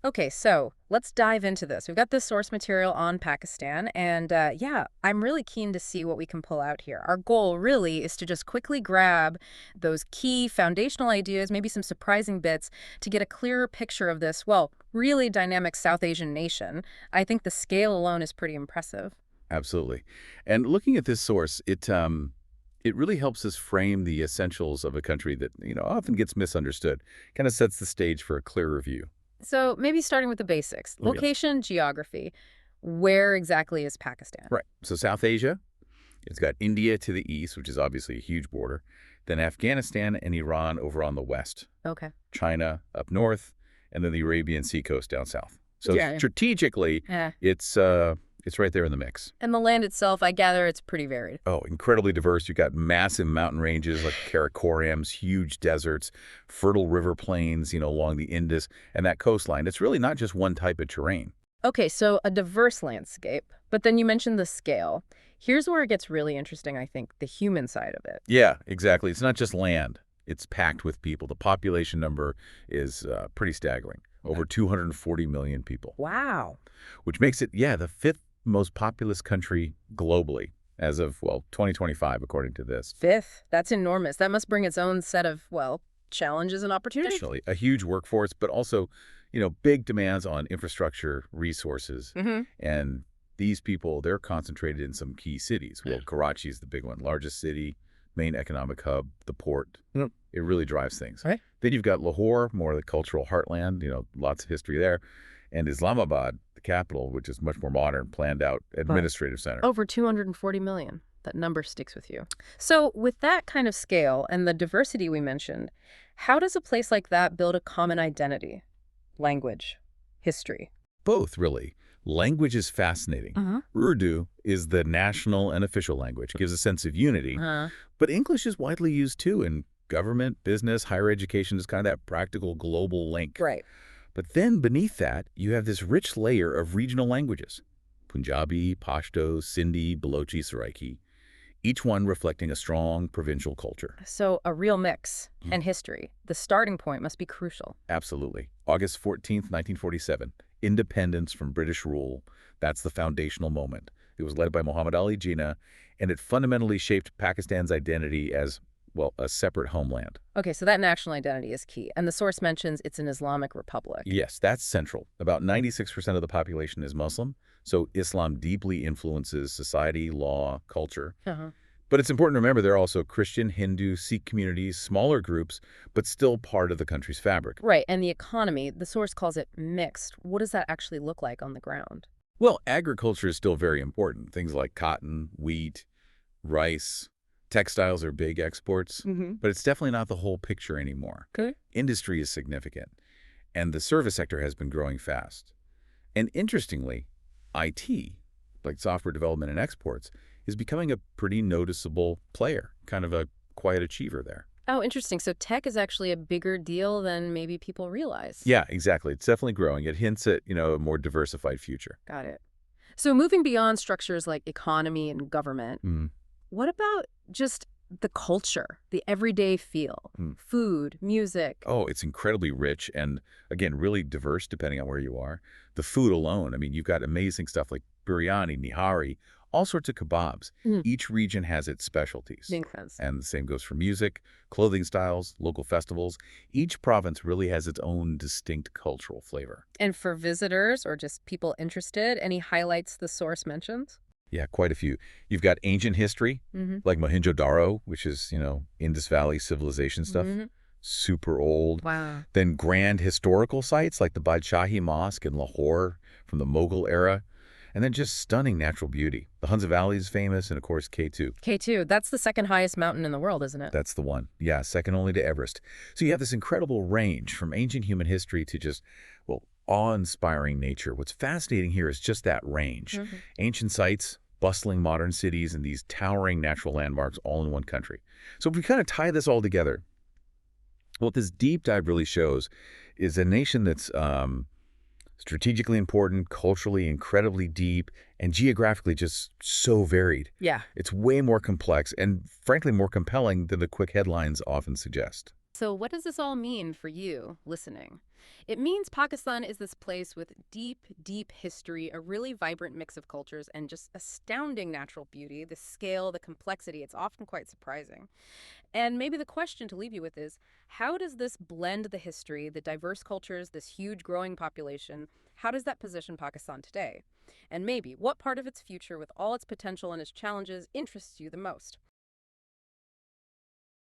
Okay, so let's dive into this. We've got this source material on Pakistan, and yeah, I'm really keen to see what we can pull out here. Our goal really is to just quickly grab those key foundational ideas, maybe some surprising bits, to get a clearer picture of this, well, really dynamic South Asian nation. I think the scale alone is pretty impressive. Absolutely. And looking at this source, it really helps us frame the essentials of a country that, often gets misunderstood. Kind of sets the stage for a clearer view. So maybe starting with the basics. Yeah. Location, geography. Where exactly is Pakistan? Right. So South Asia, it's got India to the east, which is obviously a huge border. Then Afghanistan and Iran over on the west. Okay. China up north, and then the Arabian Sea coast down south. So Yeah. strategically, Yeah. it's right there in the mix. And the land itself, I gather it's pretty varied. Oh, incredibly diverse. You've got massive mountain ranges like Karakorams, huge deserts, fertile river plains, along the Indus, and that coastline. It's really not just one type of terrain. Okay, so a diverse landscape, but then you mentioned the scale. Here's where it gets really interesting, I think, the human side of it. Yeah, exactly. It's not just land. It's packed with people. The population number is pretty staggering. Over 240 million people, Wow. which makes it, yeah, the fifth most populous country globally as of, well, 2025, according to this. Fifth, that's enormous. That must bring its own set of, well, challenges and opportunities. Additionally, a huge workforce, but also, big demands on infrastructure, resources, Mm-hmm. and these people, they're concentrated in some key cities. Well, Karachi is the big one, largest city, main economic hub, the port. Yep. It really drives things. Right. Then you've got Lahore, more of the cultural heartland, lots of history there, and Islamabad, the capital, which is much more modern, planned out administrative center. Over 240 million. That number sticks with you. So, with that kind of scale and the diversity we mentioned, how does a place like that build a common identity? Language, history. Both, really. Language is fascinating. Uh-huh. Urdu is the national and official language, gives a sense of unity. Uh, But English is widely used too in government, business, higher education is kind of that practical global link. right. But then beneath that, you have this rich layer of regional languages. Punjabi, Pashto, Sindhi, Balochi, Saraiki, each one reflecting a strong provincial culture. So, a real mix. Mhm. And history. The starting point must be crucial. Absolutely. August 14th, 1947, independence from British rule. That's the foundational moment. It was led by Muhammad Ali Jinnah, and it fundamentally shaped Pakistan's identity as, well, a separate homeland. Okay, so that national identity is key. And the source mentions it's an Islamic republic. Yes, that's central. About 96% of the population is Muslim, so Islam deeply influences society, law, culture. Uh-huh. But it's important to remember there are also Christian, Hindu, Sikh communities, smaller groups, but still part of the country's fabric. Right, and the economy, the source calls it mixed. What does that actually look like on the ground? Well, agriculture is still very important. Things like cotton, wheat, rice, textiles are big exports, Mm-hmm. but it's definitely not the whole picture anymore. Okay. Industry is significant, and the service sector has been growing fast. And interestingly, IT, like software development and exports, is becoming a pretty noticeable player, kind of a quiet achiever there. Oh, interesting. So tech is actually a bigger deal than maybe people realize. Yeah, exactly. It's definitely growing. It hints at, a more diversified future. Got it. So moving beyond structures like economy and government, Mm. what about just the culture, the everyday feel? Mm. Food, music. Oh, it's incredibly rich and, again, really diverse depending on where you are. The food alone, I mean, you've got amazing stuff like biryani, nihari, all sorts of kebabs. Mm. Each region has its specialties. Makes sense. And the same goes for music, clothing styles, local festivals. Each province really has its own distinct cultural flavor. And for visitors or just people interested, any highlights the source mentions? Yeah, quite a few. You've got ancient history, Mm-hmm. like Mohenjo-Daro, which is, Indus Valley civilization stuff, super old. Wow. Then grand historical sites like the Badshahi Mosque in Lahore from the Mughal era. And then just stunning natural beauty. The Hunza Valley is famous, and of course, K2. K2, that's the second highest mountain in the world, isn't it? That's the one. Yeah, second only to Everest. So you have this incredible range from ancient human history to just, well, awe-inspiring nature. What's fascinating here is just that range. Mhm. Ancient sites, bustling modern cities, and these towering natural landmarks all in one country. So if we kind of tie this all together, what this deep dive really shows is a nation that's strategically important, culturally incredibly deep, and geographically just so varied. Yeah. It's way more complex and, frankly, more compelling than the quick headlines often suggest. So, what does this all mean for you listening? It means Pakistan is this place with deep, deep history, a really vibrant mix of cultures, and just astounding natural beauty. The scale, the complexity, it's often quite surprising. And maybe the question to leave you with is, how does this blend the history, the diverse cultures, this huge growing population? How does that position Pakistan today? And maybe what part of its future, with all its potential and its challenges, interests you the most?